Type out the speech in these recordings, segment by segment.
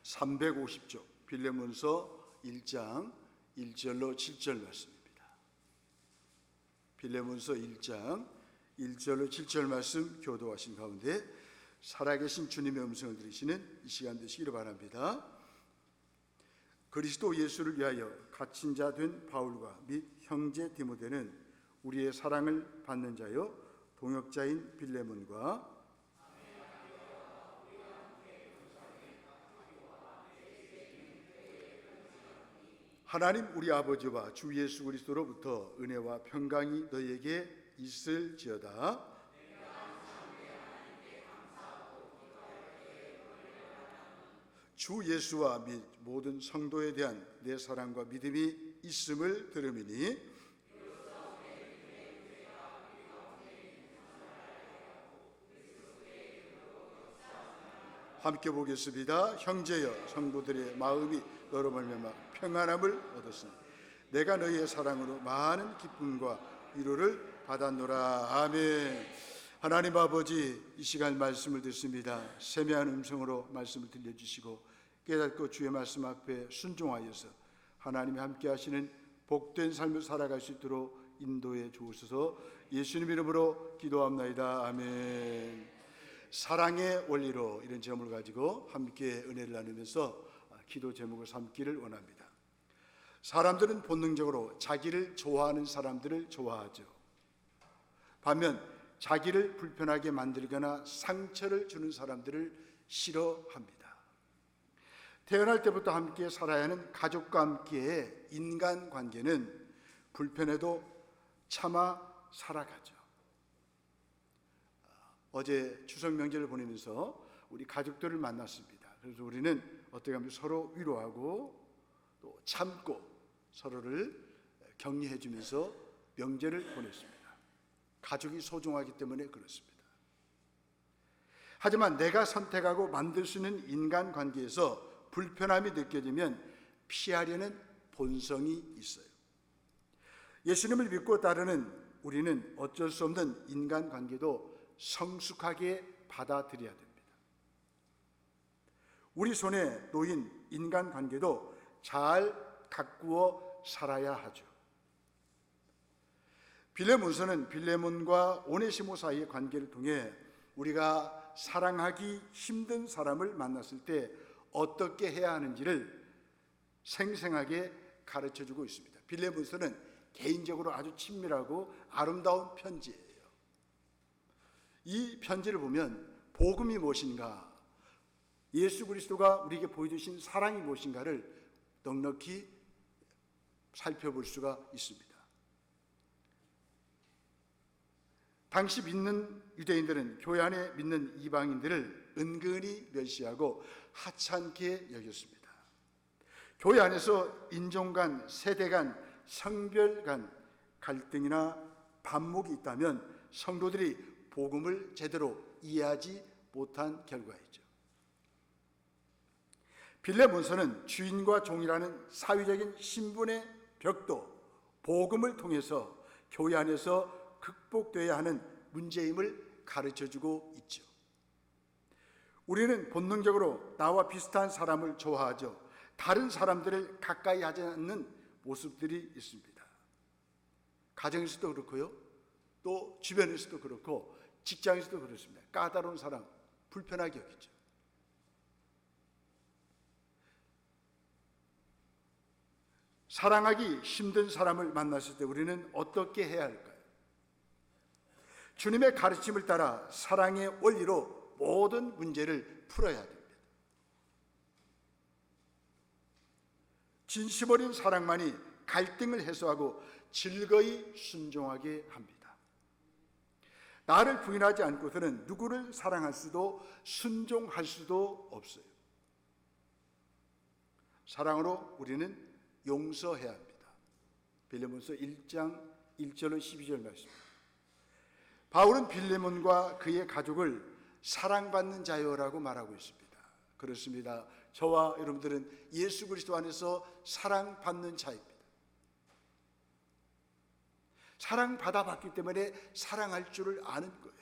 350쪽 빌레몬서 1장 1절로 7절 말씀입니다. 빌레몬서 1장 1절로 7절 말씀 교도하신 가운데 살아계신 주님의 음성을 들으시는 이 시간 되시기를 바랍니다. 그리스도 예수를 위하여 갇힌 자 된 바울과 및 형제 디모데는 우리의 사랑을 받는 자요 동역자인 빌레몬과 하나님 우리 아버지와 주 예수 그리스도로부터 은혜와 평강이 너희에게 있을지어다. 주 예수와 및 모든 성도에 대한 내 사랑과 믿음이 있음을 들음이니 함께 보겠습니다. 형제여 성도들의 마음이 너로 말미암아 평안함을 얻었으니 내가 너희의 사랑으로 많은 기쁨과 위로를 받았노라. 아멘. 하나님 아버지, 이 시간 말씀을 듣습니다. 세미한 음성으로 말씀을 들려주시고 깨닫고 주의 말씀 앞에 순종하여서 하나님이 함께 하시는 복된 삶을 살아갈 수 있도록 인도해 주옵소서. 예수님 이름으로 기도합나이다. 아멘. 사랑의 원리로 이런 제목을 가지고 함께 은혜를 나누면서 기도 제목을 삼기를 원합니다. 사람들은 본능적으로 자기를 좋아하는 사람들을 좋아하죠. 반면 자기를 불편하게 만들거나 상처를 주는 사람들을 싫어합니다. 태어날 때부터 함께 살아야 하는 가족과 함께의 인간관계는 불편해도 참아 살아가죠. 어제 추석 명절을 보내면서 우리 가족들을 만났습니다. 그래서 우리는 어떻게 하면 서로 위로하고 또 참고 서로를 격려해 주면서 명절을 보냈습니다. 가족이 소중하기 때문에 그렇습니다. 하지만 내가 선택하고 만들 수 있는 인간관계에서 불편함이 느껴지면 피하려는 본성이 있어요. 예수님을 믿고 따르는 우리는 어쩔 수 없는 인간관계도 성숙하게 받아들여야 됩니다. 우리 손에 놓인 인간관계도 잘 가꾸어 살아야 하죠. 빌레몬서는 빌레몬과 오네시모 사이의 관계를 통해 우리가 사랑하기 힘든 사람을 만났을 때 어떻게 해야 하는지를 생생하게 가르쳐주고 있습니다. 빌레몬서는 개인적으로 아주 친밀하고 아름다운 편지예요. 이 편지를 보면 복음이 무엇인가, 예수 그리스도가 우리에게 보여주신 사랑이 무엇인가를 넉넉히 살펴볼 수가 있습니다. 당시 믿는 유대인들은 교회 안에 믿는 이방인들을 은근히 멸시하고 하찮게 여겼습니다. 교회 안에서 인종 간, 세대 간, 성별 간 갈등이나 반목이 있다면 성도들이 복음을 제대로 이해하지 못한 결과이죠. 빌레몬서는 주인과 종이라는 사회적인 신분의 벽도 복음을 통해서 교회 안에서 극복되어야 하는 문제임을 가르쳐주고 있죠. 우리는 본능적으로 나와 비슷한 사람을 좋아하죠. 다른 사람들을 가까이 하지 않는 모습들이 있습니다. 가정에서도 그렇고요, 또 주변에서도 그렇고 직장에서도 그렇습니다. 까다로운 사람 불편하게 여기죠. 사랑하기 힘든 사람을 만났을 때 우리는 어떻게 해야 할까요? 주님의 가르침을 따라 사랑의 원리로 모든 문제를 풀어야 됩니다. 진심 어린 사랑만이 갈등을 해소하고 즐거이 순종하게 합니다. 나를 부인하지 않고서는 누구를 사랑할 수도 순종할 수도 없어요. 사랑으로 우리는 용서해야 합니다. 빌레몬서 1장 1절로 12절 말씀입니다. 바울은 빌레몬과 그의 가족을 사랑받는 자여라고 말하고 있습니다. 그렇습니다. 저와 여러분들은 예수 그리스도 안에서 사랑받는 자입니다. 사랑받아봤기 때문에 사랑할 줄을 아는 거예요.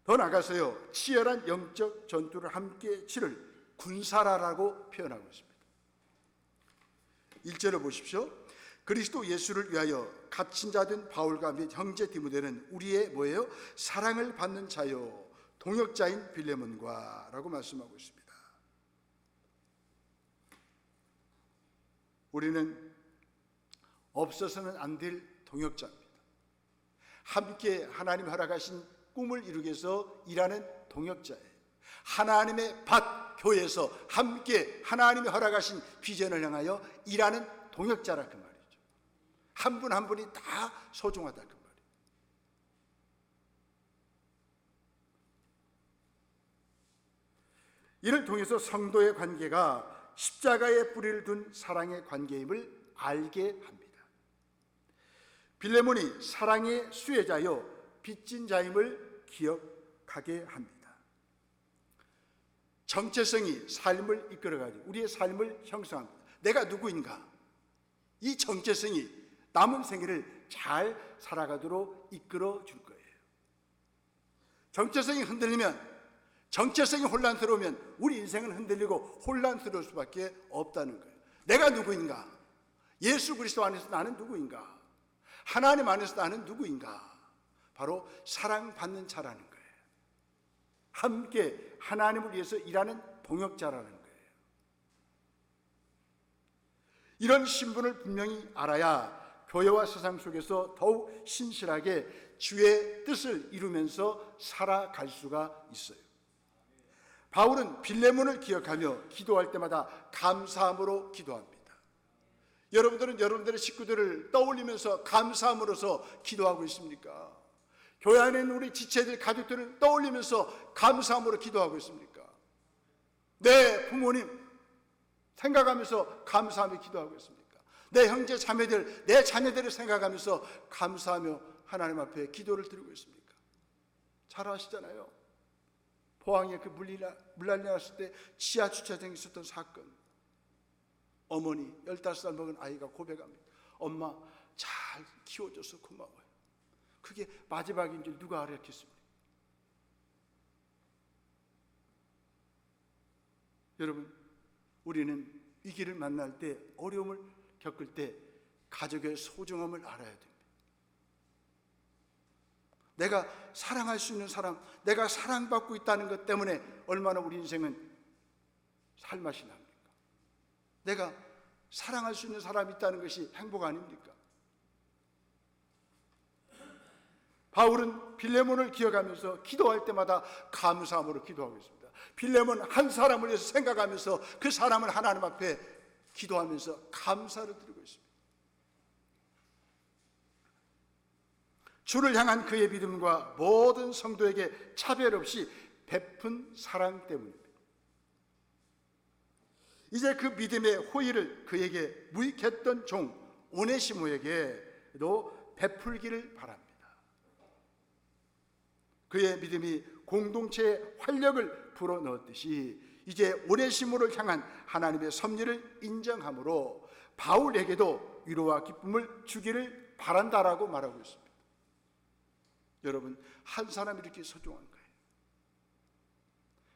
더 나가서요, 치열한 영적 전투를 함께 치를 군사라라고 표현하고 있습니다. 1절을 보십시오. 그리스도 예수를 위하여 갇힌 자된 바울과 및 형제 디모데는 우리의 뭐예요? 사랑을 받는 자요 동역자인 빌레몬과 라고 말씀하고 있습니다. 우리는 없어서는 안 될 동역자입니다. 함께 하나님 허락하신 꿈을 이루기 위해서 일하는 동역자예요. 하나님의 밭 교회에서 함께 하나님이 허락하신 비전을 향하여 일하는 동역자라 그 말이죠. 한 분 한 분이 다 소중하다 그 말이에요. 이를 통해서 성도의 관계가 십자가에 뿌리를 둔 사랑의 관계임을 알게 합니다. 빌레몬이 사랑의 수혜자요 빚진 자임을 기억하게 합니다. 정체성이 삶을 이끌어가지고 우리의 삶을 형성합니다. 내가 누구인가? 이 정체성이 남은 생애를 잘 살아가도록 이끌어 줄 거예요. 정체성이 흔들리면, 정체성이 혼란스러우면 우리 인생은 흔들리고 혼란스러울 수밖에 없다는 거예요. 내가 누구인가? 예수 그리스도 안에서 나는 누구인가? 하나님 안에서 나는 누구인가? 바로 사랑받는 자라는 거예요. 함께 하나님을 위해서 일하는 동역자라는 거예요. 이런 신분을 분명히 알아야 교회와 세상 속에서 더욱 신실하게 주의 뜻을 이루면서 살아갈 수가 있어요. 바울은 빌레몬을 기억하며 기도할 때마다 감사함으로 기도합니다. 여러분들은 여러분들의 식구들을 떠올리면서 감사함으로써 기도하고 있습니까? 교회 안에 있는 우리 지체들, 가족들을 떠올리면서 감사함으로 기도하고 있습니까? 내 부모님 생각하면서 감사하며 기도하고 있습니까? 내 형제 자매들, 내 자녀들을 생각하면서 감사하며 하나님 앞에 기도를 드리고 있습니까? 잘 아시잖아요. 포항에 그 물난리 났을 때 지하 주차장에 있었던 사건. 어머니 15살 먹은 아이가 고백합니다. 엄마 잘 키워줘서 고마워요. 그게 마지막인 줄 누가 알았겠습니까? 여러분, 우리는 위기를 만날 때, 어려움을 겪을 때 가족의 소중함을 알아야 됩니다. 내가 사랑할 수 있는 사람, 내가 사랑받고 있다는 것 때문에 얼마나 우리 인생은 살맛이 납니까? 내가 사랑할 수 있는 사람이 있다는 것이 행복 아닙니까? 바울은 빌레몬을 기억하면서 기도할 때마다 감사함으로 기도하고 있습니다. 빌레몬 한 사람을 위해서 생각하면서 그 사람을 하나님 앞에 기도하면서 감사를 드리고 있습니다. 주를 향한 그의 믿음과 모든 성도에게 차별 없이 베푼 사랑 때문입니다. 이제 그 믿음의 호의를 그에게 무익했던 종 오네시모에게도 베풀기를 바랍니다. 그의 믿음이 공동체에 활력을 불어넣었듯이 이제 오네시모를 향한 하나님의 섭리를 인정함으로 바울에게도 위로와 기쁨을 주기를 바란다라고 말하고 있습니다. 여러분, 한 사람이 이렇게 소중한 거예요.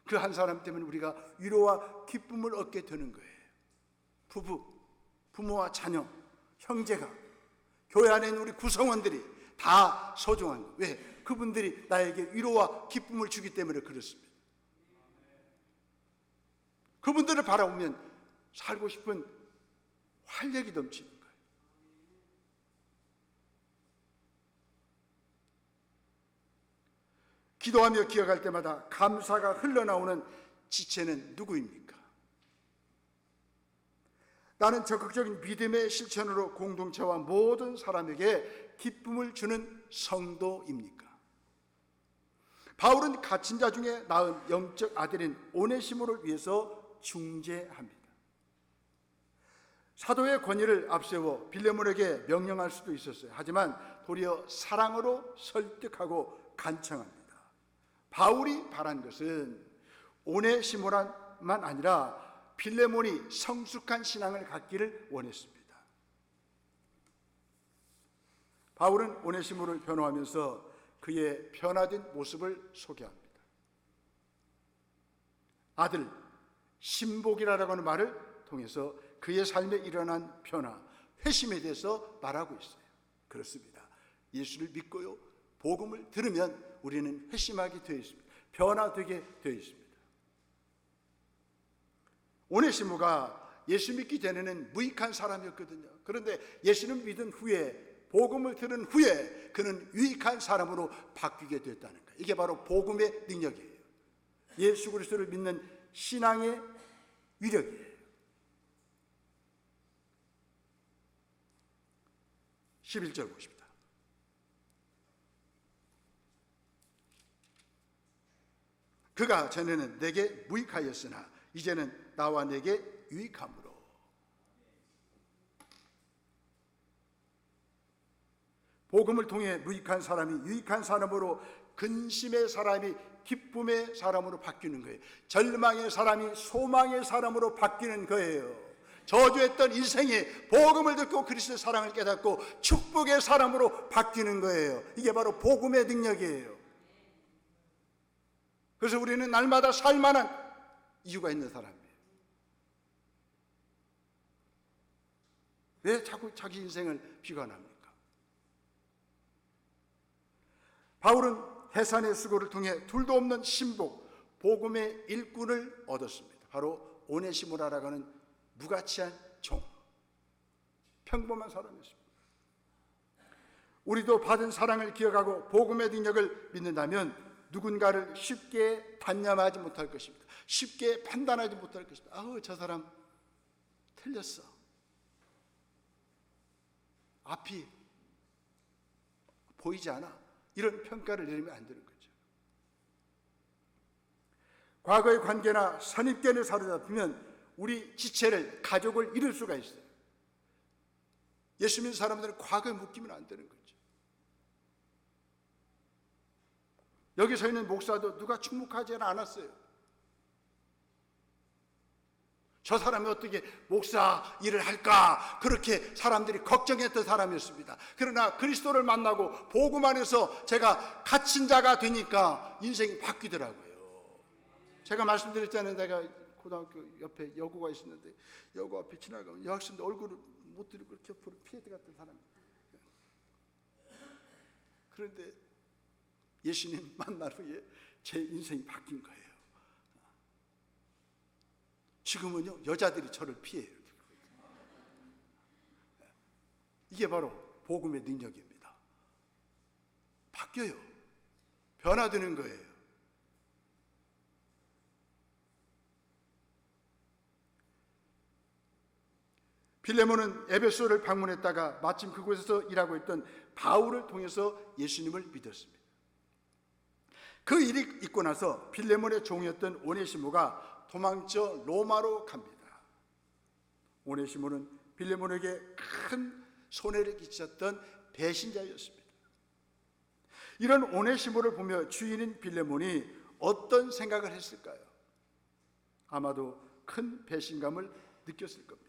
그 한 사람 때문에 우리가 위로와 기쁨을 얻게 되는 거예요. 부부, 부모와 자녀, 형제가, 교회 안에 있는 우리 구성원들이 다 소중한 거예요. 왜? 그분들이 나에게 위로와 기쁨을 주기 때문에 그렇습니다. 그분들을 바라보면 살고 싶은 활력이 넘치는 거예요. 기도하며 기억할 때마다 감사가 흘러나오는 지체는 누구입니까? 나는 적극적인 믿음의 실천으로 공동체와 모든 사람에게 기쁨을 주는 성도입니까? 바울은 갇힌 자 중에 낳은 영적 아들인 오네시모를 위해서 중재합니다. 사도의 권위를 앞세워 빌레몬에게 명령할 수도 있었어요. 하지만 도리어 사랑으로 설득하고 간청합니다. 바울이 바란 것은 오네시모만만 아니라 빌레몬이 성숙한 신앙을 갖기를 원했습니다. 바울은 오네시모를 변호하면서 그의 변화된 모습을 소개합니다. 아들 신복이라고 하는 말을 통해서 그의 삶에 일어난 변화, 회심에 대해서 말하고 있어요. 그렇습니다. 예수를 믿고요, 복음을 들으면 우리는 회심하게 되어 있습니다. 변화되게 되어 있습니다. 오네시모가 예수 믿기 전에는 무익한 사람이었거든요. 그런데 예수를 믿은 후에, 복음을 들은 후에 그는 유익한 사람으로 바뀌게 됐다는 거예요. 이게 바로 복음의 능력이에요. 예수 그리스도를 믿는 신앙의 위력이에요. 11절 보십니다. 그가 전에는 내게 무익하였으나 이제는 나와 내게 유익함으로. 복음을 통해 무익한 사람이 유익한 사람으로, 근심의 사람이 기쁨의 사람으로 바뀌는 거예요. 절망의 사람이 소망의 사람으로 바뀌는 거예요. 저주했던 인생이 복음을 듣고 그리스도의 사랑을 깨닫고 축복의 사람으로 바뀌는 거예요. 이게 바로 복음의 능력이에요. 그래서 우리는 날마다 살만한 이유가 있는 사람이에요. 왜 자꾸 자기 인생을 비관합니까? 바울은 해산의 수고를 통해 둘도 없는 신복, 복음의 일꾼을 얻었습니다. 바로 오네시모라라고 하는 무가치한 종, 평범한 사람이었습니다. 우리도 받은 사랑을 기억하고 복음의 능력을 믿는다면 누군가를 쉽게 단념하지 못할 것입니다. 쉽게 판단하지 못할 것입니다. 아우, 저 사람 틀렸어. 앞이 보이지 않아. 이런 평가를 내리면 안 되는 거죠. 과거의 관계나 선입견에 사로잡히면 우리 지체를, 가족을 잃을 수가 있어요. 예수 믿는 사람들은 과거에 묶이면 안 되는 거죠. 여기 서 있는 목사도 누가 축복하지 않았어요. 저 사람이 어떻게 목사 일을 할까, 그렇게 사람들이 걱정했던 사람이었습니다. 그러나 그리스도를 만나고 복음 안에서 제가 갇힌 자가 되니까 인생이 바뀌더라고요. 제가 말씀드렸잖아요. 내가 고등학교 옆에 여고가 있었는데 여고 앞에 지나가면 여학생들 얼굴을 못 들이고 이렇게 옆으로 피해 들어갔던 사람. 그런데 예수님 만난 후에 제 인생이 바뀐 거예요. 지금은요, 여자들이 저를 피해요. 이게 바로 복음의 능력입니다. 바뀌어요. 변화되는 거예요. 빌레몬은 에베소를 방문했다가 마침 그곳에서 일하고 있던 바울을 통해서 예수님을 믿었습니다. 그 일이 있고 나서 빌레몬의 종이었던 오네시모가 도망쳐 로마로 갑니다. 오네시모는 빌레몬에게 큰 손해를 끼쳤던 배신자였습니다. 이런 오네시모를 보며 주인인 빌레몬이 어떤 생각을 했을까요? 아마도 큰 배신감을 느꼈을 겁니다.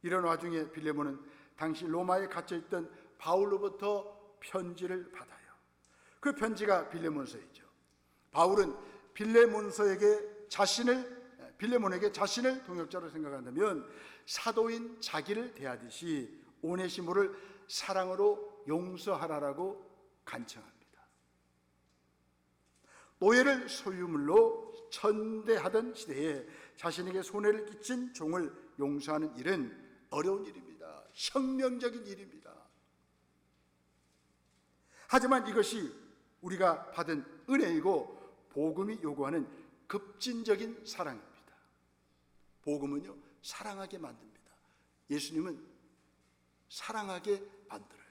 이런 와중에 빌레몬은 당시 로마에 갇혀있던 바울로부터 편지를 받아요. 그 편지가 빌레몬서이죠. 바울은 빌레몬에게 자신을 동역자로 생각한다면 사도인 자기를 대하듯이 오네시모를 사랑으로 용서하라라고 간청합니다. 노예를 소유물로 천대하던 시대에 자신에게 손해를 끼친 종을 용서하는 일은 어려운 일입니다. 혁명적인 일입니다. 하지만 이것이 우리가 받은 은혜이고 복음이 요구하는 급진적인 사랑입니다. 복음은요, 사랑하게 만듭니다. 예수님은 사랑하게 만들어요.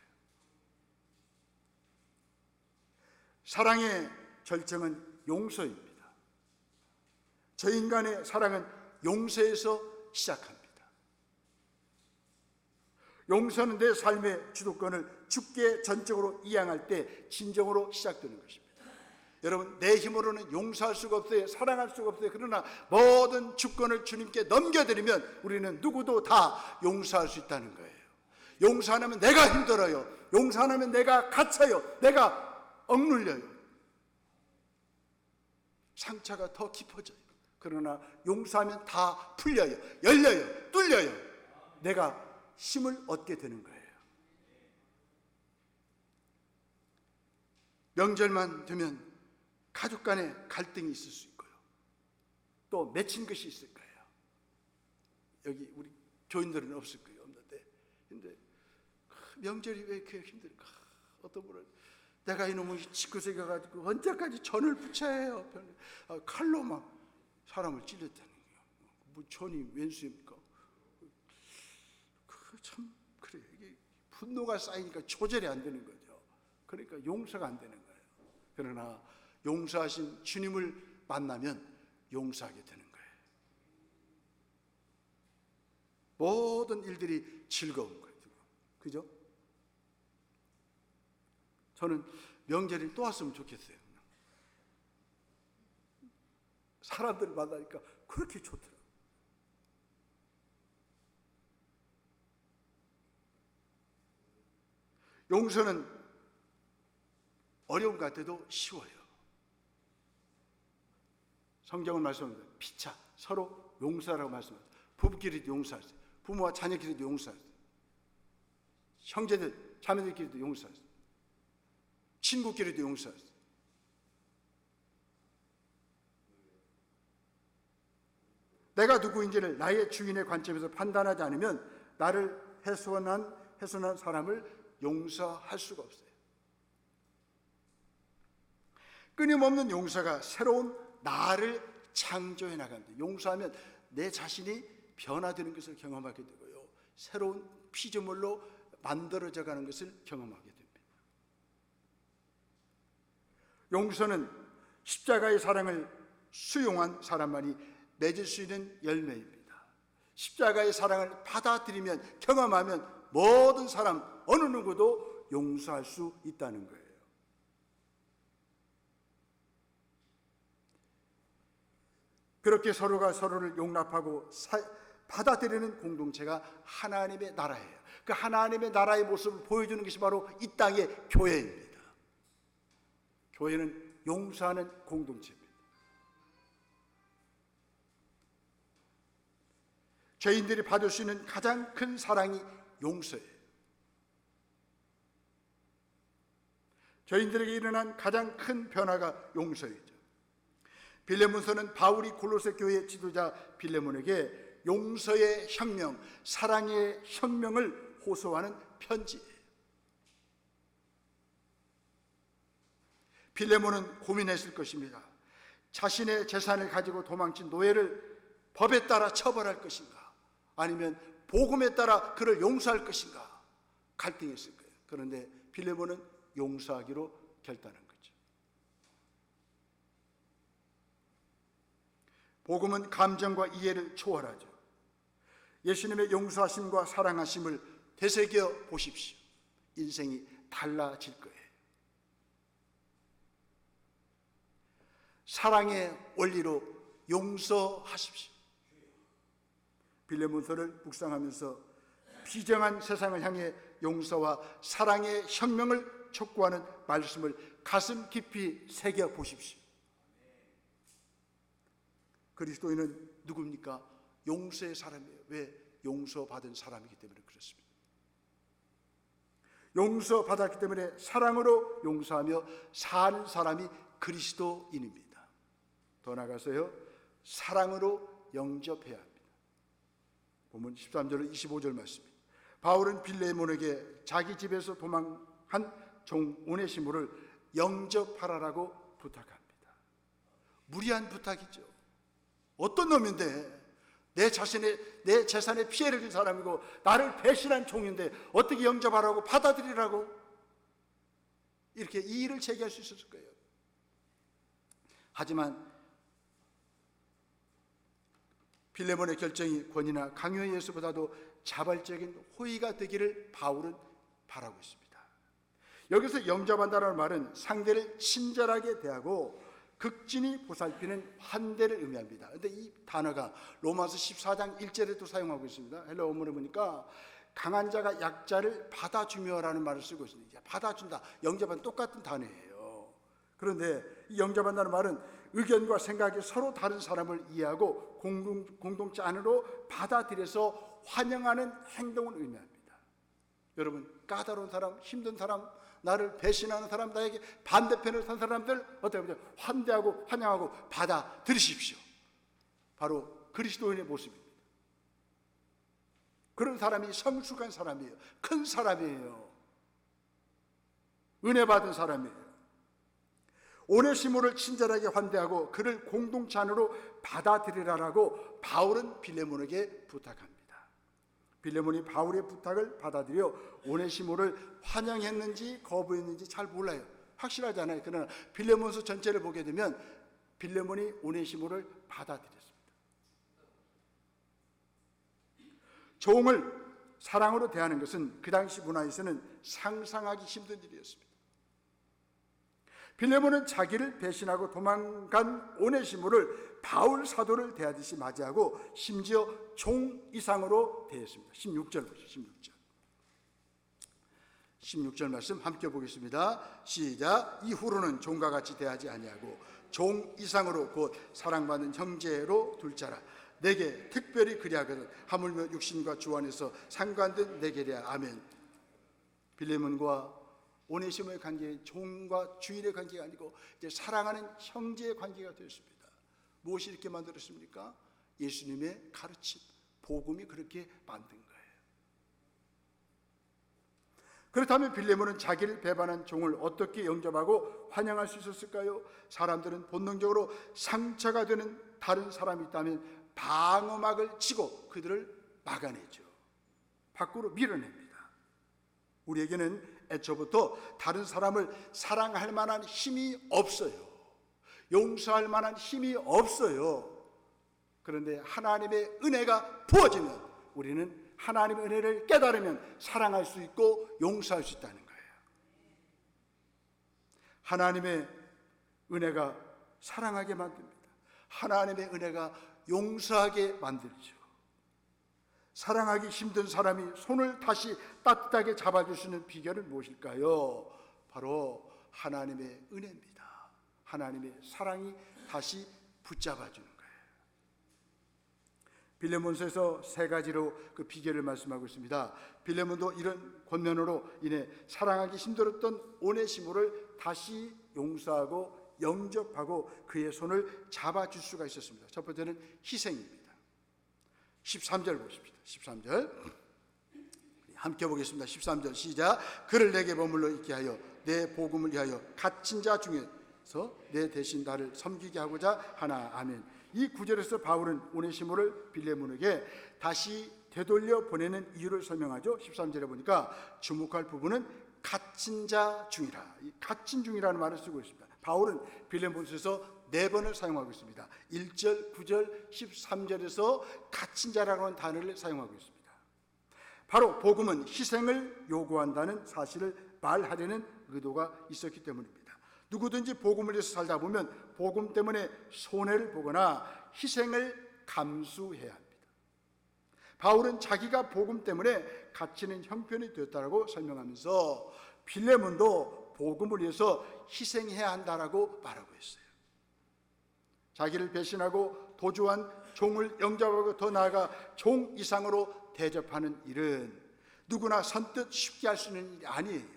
사랑의 절정은 용서입니다. 저 인간의 사랑은 용서에서 시작합니다. 용서는 내 삶의 주도권을 주께 전적으로 이양할 때 진정으로 시작되는 것입니다. 여러분, 내 힘으로는 용서할 수가 없어요. 사랑할 수가 없어요. 그러나 모든 주권을 주님께 넘겨드리면 우리는 누구도 다 용서할 수 있다는 거예요. 용서 안 하면 내가 힘들어요. 용서 안 하면 내가 갇혀요. 내가 억눌려요. 상처가 더 깊어져요. 그러나 용서하면 다 풀려요. 열려요. 뚫려요. 내가 힘을 얻게 되는 거예요. 명절만 되면 가족 간에 갈등이 있을 수 있고요. 또 맺힌 것이 있을 거예요. 여기 우리 교인들은 없을 거예요. 없는데. 근데 명절이 왜 이렇게 힘들까? 어떤 분은 내가 이놈의 집구석에 가가지고 언제까지 전을 붙여야 해요? 칼로 막 사람을 찔렀다는 거예요. 뭐 전이 왼수입니까? 참 그래. 이게 분노가 쌓이니까 조절이 안 되는 거죠. 그러니까 용서가 안 되는 거예요. 그러나 용서하신 주님을 만나면 용서하게 되는 거예요. 모든 일들이 즐거운 거예요. 그죠? 저는 명절이 또 왔으면 좋겠어요. 사람들 만나니까 그렇게 좋더라고요. 용서는 어려운 것 같아도 쉬워요. 성경은 말씀합니다. 피차 서로 용서하라고 말씀합니다. 부부끼리도 용서하세요. 부모와 자녀끼리도 용서하세요. 형제들, 자매들끼리도 용서하세요. 친구끼리도 용서하세요. 내가 누구인지를 나의 주인의 관점에서 판단하지 않으면 나를 훼손한 사람을 용서할 수가 없어요. 끊임없는 용서가 새로운 나를 창조해 나갑니다. 용서하면 내 자신이 변화되는 것을 경험하게 되고요. 새로운 피조물로 만들어져 가는 것을 경험하게 됩니다. 용서는 십자가의 사랑을 수용한 사람만이 맺을 수 있는 열매입니다. 십자가의 사랑을 받아들이면, 경험하면 모든 사람, 어느 누구도 용서할 수 있다는 거예요. 그렇게 서로가 서로를 용납하고 받아들이는 공동체가 하나님의 나라예요. 그 하나님의 나라의 모습을 보여주는 것이 바로 이 땅의 교회입니다. 교회는 용서하는 공동체입니다. 죄인들이 받을 수 있는 가장 큰 사랑이 용서예요. 죄인들에게 일어난 가장 큰 변화가 용서이죠. 빌레몬서는 바울이 골로새 교회 지도자 빌레몬에게 용서의 혁명, 사랑의 혁명을 호소하는 편지예요. 빌레몬은 고민했을 것입니다. 자신의 재산을 가지고 도망친 노예를 법에 따라 처벌할 것인가, 아니면 복음에 따라 그를 용서할 것인가 갈등했을 거예요. 그런데 빌레몬은 용서하기로 결단한 거죠. 복음은 감정과 이해를 초월하죠. 예수님의 용서하심과 사랑하심을 되새겨 보십시오. 인생이 달라질 거예요. 사랑의 원리로 용서하십시오. 빌레몬서를 묵상하면서 비정한 세상을 향해 용서와 사랑의 혁명을 촉구하는 말씀을 가슴 깊이 새겨 보십시오. 그리스도인은 누굽니까? 용서의 사람이에요. 왜? 용서받은 사람이기 때문에 그렇습니다. 용서받았기 때문에 사랑으로 용서하며 사는 사람이 그리스도인입니다. 더 나아가서요, 사랑으로 영접해야 합니다. 보면 13절 25절 말씀입니다. 바울은 빌레몬에게 자기 집에서 도망한 종 오네시모를 영접하라라고 부탁합니다. 무리한 부탁이죠. 어떤 놈인데, 내 재산에 피해를 준 사람이고 나를 배신한 종인데 어떻게 영접하라고, 받아들이라고 이렇게 이의를 제기할 수 있었을 거예요. 하지만 빌레몬의 결정이 권위나 강요의 예수보다도 자발적인 호의가 되기를 바울은 바라고 있습니다. 여기서 영접한다는 말은 상대를 친절하게 대하고 극진히 보살피는 환대를 의미합니다. 그런데 이 단어가 로마서 14장 1절에도 사용하고 있습니다. 헬라 원문에 보니까 강한 자가 약자를 받아주며라는 말을 쓰고 있습니다. 받아준다, 영접한 똑같은 단어예요. 그런데 이 영접한다는 말은 의견과 생각이 서로 다른 사람을 이해하고 공동체 안으로 받아들여서 환영하는 행동을 의미합니다. 여러분, 까다로운 사람, 힘든 사람, 나를 배신하는 사람, 나에게 반대편을 선 사람들 어떻게 보죠? 환대하고 환영하고 받아들이십시오. 바로 그리스도인의 모습입니다. 그런 사람이 성숙한 사람이에요. 큰 사람이에요. 은혜 받은 사람이에요. 오네시모를 친절하게 환대하고 그를 공동체 안으로 받아들이라라고 바울은 빌레몬에게 부탁합니다. 빌레몬이 바울의 부탁을 받아들여 오네시모를 환영했는지 거부했는지 잘 몰라요. 확실하지 않아요. 그러나 빌레몬서 전체를 보게 되면 빌레몬이 오네시모를 받아들였습니다. 종을 사랑으로 대하는 것은 그 당시 문화에서는 상상하기 힘든 일이었습니다. 빌레몬은 자기를 배신하고 도망간 오네시모를 바울 사도를 대하듯이 맞이하고 심지어 종 이상으로 대했습니다. 16절 보시죠. 16절 말씀 함께 보겠습니다. 시작. 이후로는 종과 같이 대하지 아니하고 종 이상으로 곧 사랑받는 형제로 둘 자라. 내게 특별히 그리하거든 하물며 육신과 주 안에서 상관된 내게랴. 아멘. 빌레몬과 오네시모의 관계는 종과 주인의 관계가 아니고 이제 사랑하는 형제의 관계가 되었습니다. 무엇이 이렇게 만들었습니까? 예수님의 가르침, 복음이 그렇게 만든 거예요. 그렇다면 빌레몬은 자기를 배반한 종을 어떻게 영접하고 환영할 수 있었을까요? 사람들은 본능적으로 상처가 되는 다른 사람이 있다면 방어막을 치고 그들을 막아내죠. 밖으로 밀어냅니다. 우리에게는 애초부터 다른 사람을 사랑할 만한 힘이 없어요. 용서할 만한 힘이 없어요. 그런데 하나님의 은혜가 부어지면 우리는 하나님의 은혜를 깨달으면 사랑할 수 있고 용서할 수 있다는 거예요. 하나님의 은혜가 사랑하게 만듭니다. 하나님의 은혜가 용서하게 만들죠. 사랑하기 힘든 사람이 손을 다시 따뜻하게 잡아줄 수 있는 비결은 무엇일까요? 바로 하나님의 은혜입니다. 하나님의 사랑이 다시 붙잡아주는 거예요. 빌레몬서에서 세 가지로 그 비결을 말씀하고 있습니다. 빌레몬도 이런 권면으로 인해 사랑하기 힘들었던 오네시모를 다시 용서하고 영접하고 그의 손을 잡아줄 수가 있었습니다. 첫 번째는 희생입니다. 13절 보십시오. 13절 함께 보겠습니다. 13절 시작. 그를 내게 머물러 있게 하여 내 복음을 위하여 갇힌 자 중에서 내 대신 나를 섬기게 하고자 하나. 아멘. 이 구절에서 바울은 오네시모를 빌레몬에게 다시 되돌려 보내는 이유를 설명하죠. 13절에 보니까 주목할 부분은 갇힌 자 중이라. 이 갇힌 중이라는 말을 쓰고 있습니다. 바울은 빌레몬서에서 4번을 사용하고 있습니다. 1절, 9절, 13절에서 갇힌 자라고 하는 단어를 사용하고 있습니다. 바로 복음은 희생을 요구한다는 사실을 말하려는 의도가 있었기 때문입니다. 누구든지 복음을 위해서 살다 보면 복음 때문에 손해를 보거나 희생을 감수해야 합니다. 바울은 자기가 복음 때문에 갇히는 형편이 되었다고 설명하면서 빌레몬도 복음을 위해서 희생해야 한다라고 말하고 있어요. 자기를 배신하고 도주한 종을 영접하고 더 나아가 종 이상으로 대접하는 일은 누구나 선뜻 쉽게 할 수 있는 일이 아니에요.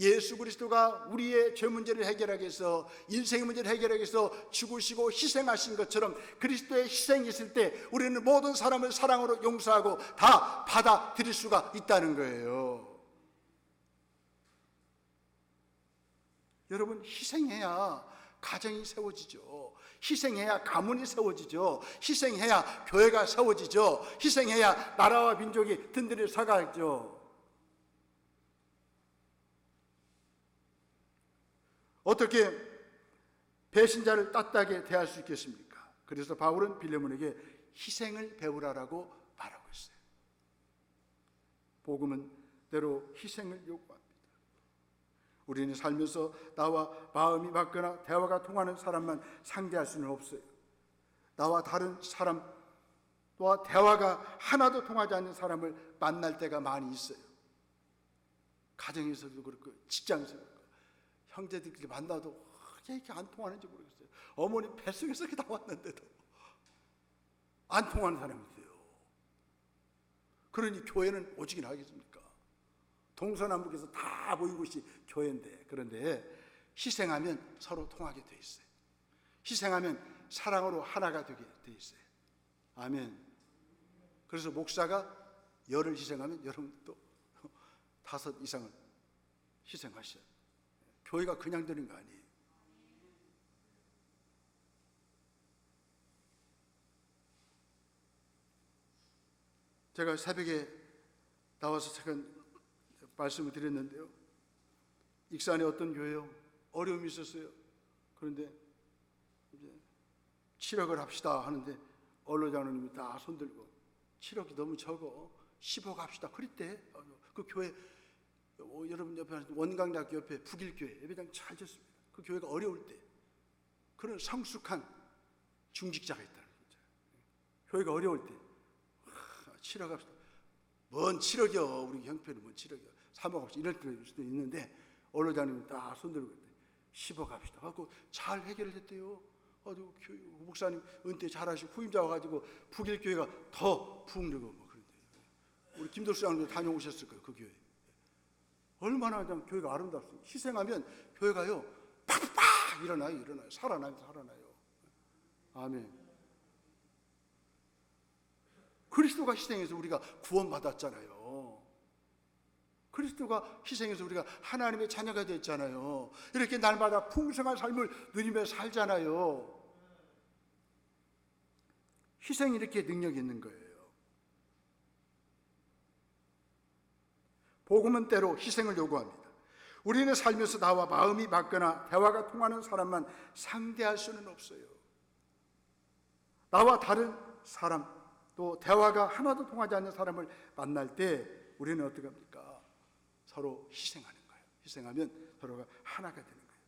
예수 그리스도가 우리의 죄 문제를 해결하기 위해서, 인생의 문제를 해결하기 위해서 죽으시고 희생하신 것처럼 그리스도의 희생이 있을 때 우리는 모든 사람을 사랑으로 용서하고 다 받아들일 수가 있다는 거예요. 여러분, 희생해야 가정이 세워지죠. 희생해야 가문이 세워지죠. 희생해야 교회가 세워지죠. 희생해야 나라와 민족이 든든히 서가죠. 어떻게 배신자를 따뜻하게 대할 수 있겠습니까? 그래서 바울은 빌레몬에게 희생을 배우라라고 말하고 있어요. 복음은 때로 희생을 요구합니다. 우리는 살면서 나와 마음이 맞거나 대화가 통하는 사람만 상대할 수는 없어요. 나와 다른 사람과 대화가 하나도 통하지 않는 사람을 만날 때가 많이 있어요. 가정에서도 그렇고 직장에서도 그렇고 형제들끼리 만나도 이렇게 안 통하는지 모르겠어요. 어머니 뱃속에서 이렇게 나왔는데도 안 통하는 사람이 있어요. 그러니 교회는 오직이나 하겠습니까? 동서남북에서 다 모인 곳이 교회인데, 그런데 희생하면 서로 통하게 돼 있어요. 희생하면 사랑으로 하나가 되게 돼 있어요. 아멘. 그래서 목사가 10을 희생하면 여러분도 5 이상을 희생하셔요. 교회가 그냥 되는 거 아니에요. 제가 새벽에 나와서 잠깐 말씀을 드렸는데요, 익산에 어떤 교회요, 어려움이 있었어요. 그런데 이제 7억을 합시다 하는데 언로장로님이 다 손들고 7억이 너무 적어, 10억 합시다. 그랬대. 그 교회, 여러분 옆에 원광대학교 옆에 북일교회 예배당 잘 졌습니다. 그 교회가 어려울 때 그런 성숙한 중직자가 있다는 거죠. 교회가 어려울 때 7억 합시다. 뭔 7억이요, 우리 형편은 뭔 7억이요, 3억 합시다. 이럴 수도 있는데 언로장님이 다 손들고 10억 합시다. 그래서 잘 해결됐대요. 목사님 은퇴 잘하시고 후임자 와가지고 북일교회가 더 부흥되고 뭐 그런데, 우리 김도수 장로도 다녀오셨을 거예요. 그 교회 얼마나 그냥 교회가 아름답습니다. 희생하면 교회가요 팍팍 일어나요. 살아나요. 아멘. 그리스도가 희생해서 우리가 구원받았잖아요. 그리스도가 희생해서 우리가 하나님의 자녀가 됐잖아요. 이렇게 날마다 풍성한 삶을 누리며 살잖아요. 희생이 이렇게 능력이 있는 거예요. 복음은 때로 희생을 요구합니다. 우리는 살면서 나와 마음이 맞거나 대화가 통하는 사람만 상대할 수는 없어요. 나와 다른 사람, 또 대화가 하나도 통하지 않는 사람을 만날 때 우리는 어떻게 합니까? 서로 희생하는 거예요. 희생하면 서로가 하나가 되는 거예요.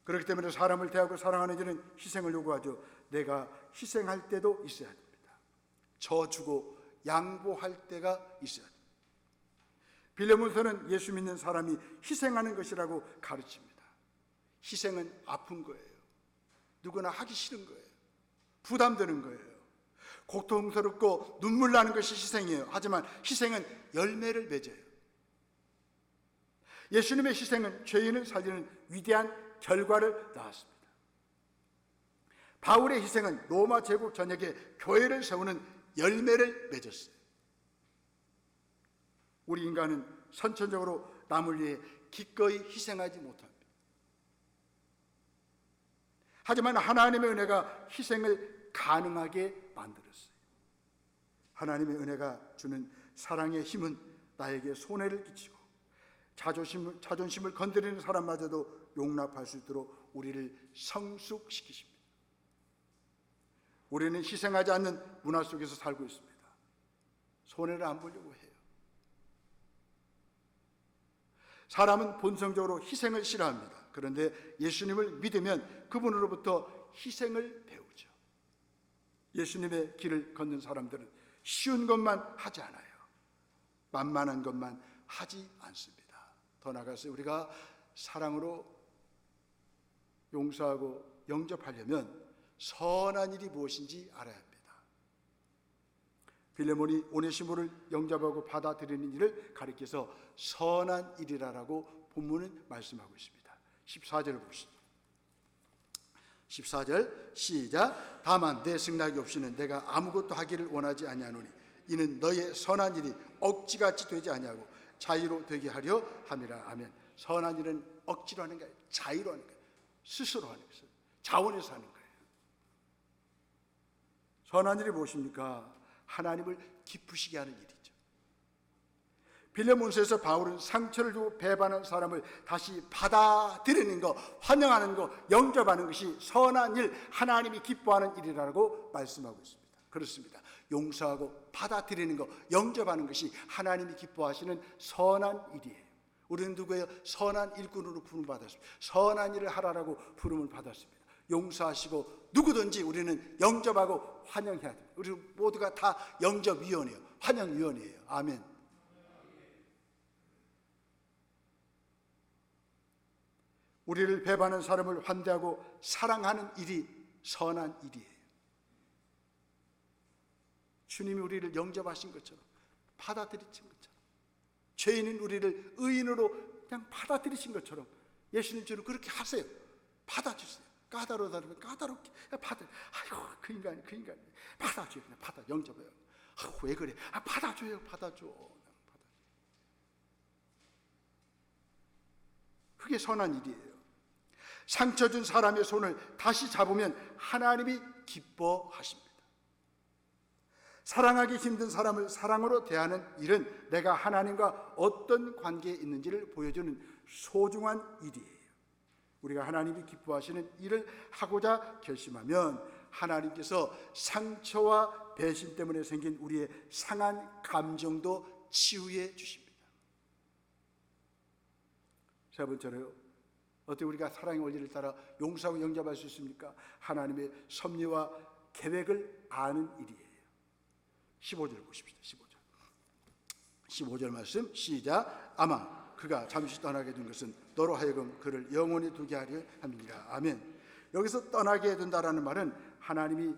그렇기 때문에 사람을 대하고 사랑하는 이는 희생을 요구하죠. 내가 희생할 때도 있어야 됩니다. 져주고 양보할 때가 있어야 됩니다. 빌레몬서는 예수 믿는 사람이 희생하는 것이라고 가르칩니다. 희생은 아픈 거예요. 누구나 하기 싫은 거예요. 부담되는 거예요. 고통스럽고 눈물 나는 것이 희생이에요. 하지만 희생은 열매를 맺어요. 예수님의 희생은 죄인을 살리는 위대한 결과를 낳았습니다. 바울의 희생은 로마 제국 전역에 교회를 세우는 열매를 맺었어요. 우리 인간은 선천적으로 남을 위해 기꺼이 희생하지 못합니다. 하지만 하나님의 은혜가 희생을 가능하게 만들었어요. 하나님의 은혜가 주는 사랑의 힘은 나에게 손해를 끼치고 자존심을 건드리는 사람마저도 용납할 수 있도록 우리를 성숙시키십니다. 우리는 희생하지 않는 문화 속에서 살고 있습니다. 손해를 안 보려고 해요. 사람은 본성적으로 희생을 싫어합니다. 그런데 예수님을 믿으면 그분으로부터 희생을 배우죠. 예수님의 길을 걷는 사람들은 쉬운 것만 하지 않아요. 만만한 것만 하지 않습니다. 더 나아가서 우리가 사랑으로 용서하고 영접하려면 선한 일이 무엇인지 알아야 합니다. 빌레몬이 오네시모를 영접하고 받아들이는 일을 가리켜서 선한 일이라고 본문은 말씀하고 있습니다. 14절을 보시죠. 14절 시작. 다만 내 승낙이 없이는 내가 아무것도 하기를 원하지 아니하노니 이는 너의 선한 일이 억지같이 되지 아니하고 자유로 되게 하려 함이라. 아멘. 선한 일은 억지로 하는 게 아니라 자유로 하는 거예요. 스스로 하는 거예요. 자원해서 하는 거예요. 선한 일이 무엇입니까? 하나님을 기쁘시게 하는 일이죠. 빌레몬서에서 바울은 상처를 주고 배반한 사람을 다시 받아들이는 것, 환영하는 것, 영접하는 것이 선한 일, 하나님이 기뻐하는 일이라고 말씀하고 있습니다. 그렇습니다. 용서하고 받아들이는 것, 영접하는 것이 하나님이 기뻐하시는 선한 일이에요. 우리는 누구예요? 선한 일꾼으로 부름을 받았습니다. 선한 일을 하라라고 부름을 받았습니다. 용서하시고 누구든지 우리는 영접하고 환영해야 됩니다. 우리 모두가 다 영접위원이에요. 환영위원이에요. 아멘. 우리를 배반하는 사람을 환대하고 사랑하는 일이 선한 일이에요. 주님이 우리를 영접하신 것처럼, 받아들이신 것처럼, 죄인인 우리를 의인으로 그냥 받아들이신 것처럼 예수님처럼 그렇게 하세요. 받아주세요. 까다로우다면 까다롭게 받아. 아이고 그 인간 받아줘요. 그냥 받아 영접해요. 왜 그래? 받아줘요. 받아줘. 그게 선한 일이에요. 상처 준 사람의 손을 다시 잡으면 하나님이 기뻐하십니다. 사랑하기 힘든 사람을 사랑으로 대하는 일은 내가 하나님과 어떤 관계에 있는지를 보여주는 소중한 일이에요. 우리가 하나님이 기뻐하시는 일을 하고자 결심하면 하나님께서 상처와 배신 때문에 생긴 우리의 상한 감정도 치유해 주십니다. 세 번째로요, 어떻게 우리가 사랑의 원리를 따라 용서하고 영접할 수 있습니까? 하나님의 섭리와 계획을 아는 일이에요. 15절 보십시다. 15절 말씀 시작. 아마 그가 잠시 떠나게 된 것은 너로 하여금 그를 영원히 두게 하려 함이니라. 아멘. 여기서 떠나게 된다라는 말은 하나님이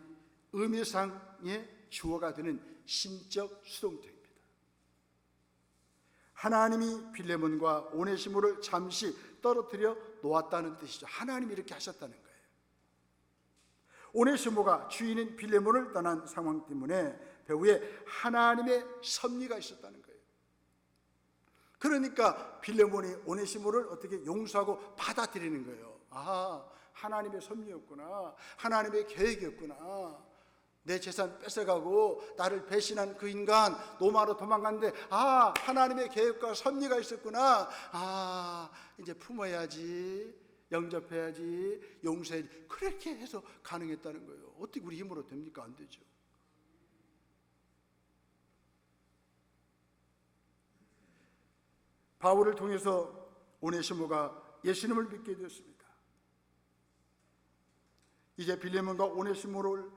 의미상의 주어가 되는 신적 수동태입니다. 하나님이 빌레몬과 오네시모를 잠시 떨어뜨려 놓았다는 뜻이죠. 하나님이 이렇게 하셨다는 거예요. 오네시모가 주인인 빌레몬을 떠난 상황 때문에 배후에 하나님의 섭리가 있었다는 거예요. 그러니까 빌레몬이 오네시모를 어떻게 용서하고 받아들이는 거예요. 아, 하나님의 섭리였구나. 하나님의 계획이었구나. 내 재산 뺏어가고 나를 배신한 그 인간 로마로 도망갔는데 하나님의 계획과 섭리가 있었구나. 이제 품어야지, 영접해야지, 용서해야지. 그렇게 해서 가능했다는 거예요. 어떻게 우리 힘으로 됩니까? 안 되죠. 바울을 통해서 오네시모가 예수님을 믿게 되었습니다. 이제 빌레몬과 오네시모를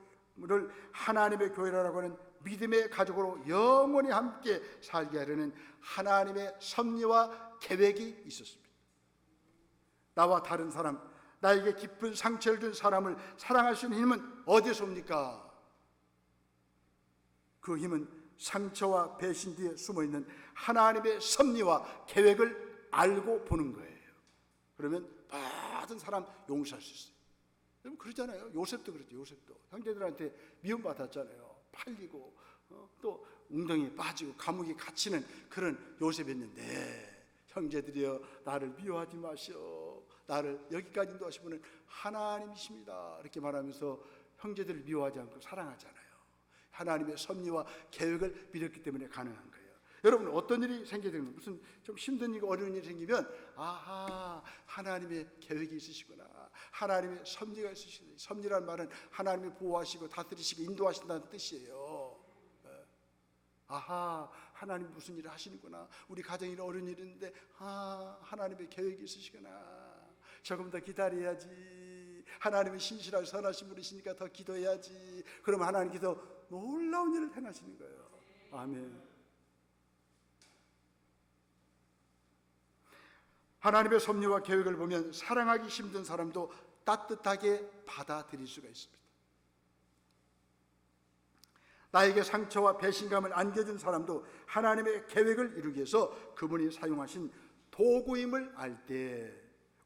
하나님의 교회라고 하는 믿음의 가족으로 영원히 함께 살게 하려는 하나님의 섭리와 계획이 있었습니다. 나와 다른 사람, 나에게 깊은 상처를 준 사람을 사랑할 수 있는 힘은 어디서 옵니까? 그 힘은 상처와 배신 뒤에 숨어있는 하나님의 섭리와 계획을 알고 보는 거예요. 그러면 모든 사람 용서할 수 있어요. 여러분 그러잖아요. 요셉도 그랬죠. 요셉도 형제들한테 미움받았잖아요. 팔리고 또 웅덩이에 빠지고 감옥에 갇히는 그런 요셉이었는데, 형제들이여 나를 미워하지 마시오. 나를 여기까지 인도하신 분은 하나님이십니다. 이렇게 말하면서 형제들을 미워하지 않고 사랑하잖아요. 하나님의 섭리와 계획을 믿었기 때문에 가능한 거예요. 여러분 어떤 일이 생기게 되면, 무슨 좀 힘든 일, 어려운 일이 생기면 하나님의 계획이 있으시구나. 하나님의 섭리가 있으시구나. 섭리란 말은 하나님이 보호하시고 다스리시고 인도하신다는 뜻이에요. 하나님 무슨 일을 하시는구나. 우리 가정이 어려운 일인데 하나님의 계획이 있으시구나. 조금 더 기다려야지. 하나님은 신실하고 선하신 분이시니까 더 기도해야지. 그러면 하나님께서 놀라운 일을 행하시는 거예요. 아멘. 하나님의 섭리와 계획을 보면 사랑하기 힘든 사람도 따뜻하게 받아들일 수가 있습니다. 나에게 상처와 배신감을 안겨준 사람도 하나님의 계획을 이루기 위해서 그분이 사용하신 도구임을 알 때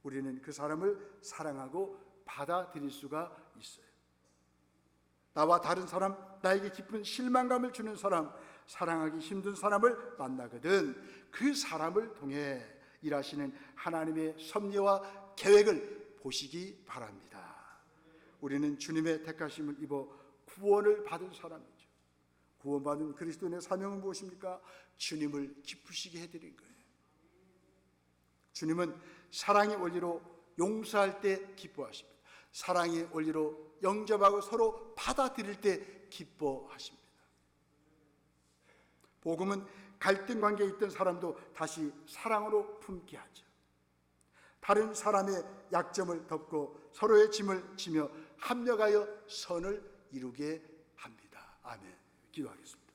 우리는 그 사람을 사랑하고 받아들일 수가 있어요. 나와 다른 사람, 나에게 깊은 실망감을 주는 사람, 사랑하기 힘든 사람을 만나거든 그 사람을 통해 일하시는 하나님의 섭리와 계획을 보시기 바랍니다. 우리는 주님의 택하심을 입어 구원을 받은 사람이죠. 구원받은 그리스도인의 사명은 무엇입니까? 주님을 기쁘시게 해드린 거예요. 주님은 사랑의 원리로 용서할 때 기뻐하십니다. 사랑의 원리로 영접하고 서로 받아들일 때 기뻐하십니다. 복음은 갈등 관계에 있던 사람도 다시 사랑으로 품게 하죠. 다른 사람의 약점을 덮고 서로의 짐을 지며 합력하여 선을 이루게 합니다. 아멘. 기도하겠습니다.